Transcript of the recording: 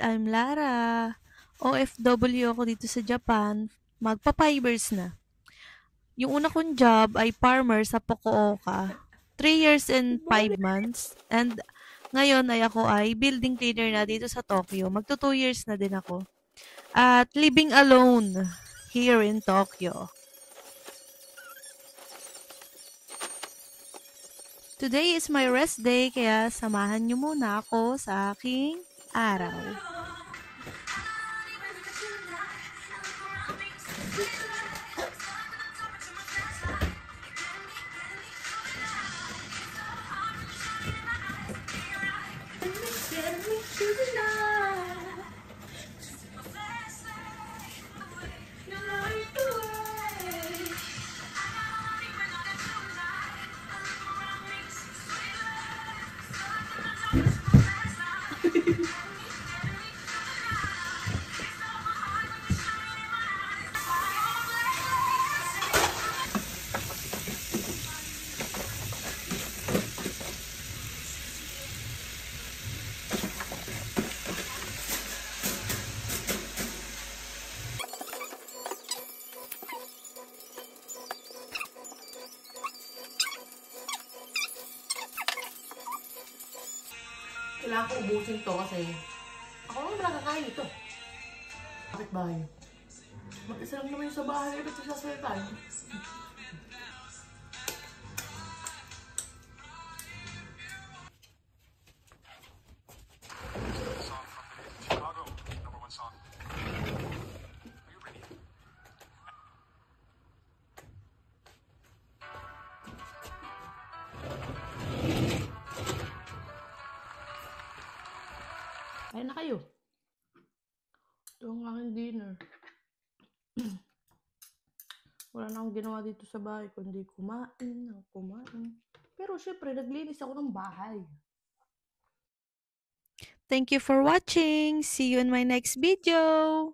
I'm Lara. OFW ako dito sa Japan. Magpa 5 years na. Yung una kong job ay farmer sa Fukuoka. 3 years and 5 months. And ngayon ay ako ay building cleaner na dito sa Tokyo. Magto 2 years na din ako. At living alone here in Tokyo. Today is my rest day kaya samahan niyo muna ako sa aking araw. Kailangan ko ubusin to kasi ako naman nakakain ito. Bakit ba yun? Mag-isa lang naman yung sa bahay at sa sasalitan. Ayun na kayo. Ito ang aking dinner. Wala na akong ginawa dito sa bahay kundi kumain. Pero syempre, naglinis ako ng bahay. Thank you for watching. See you in my next video.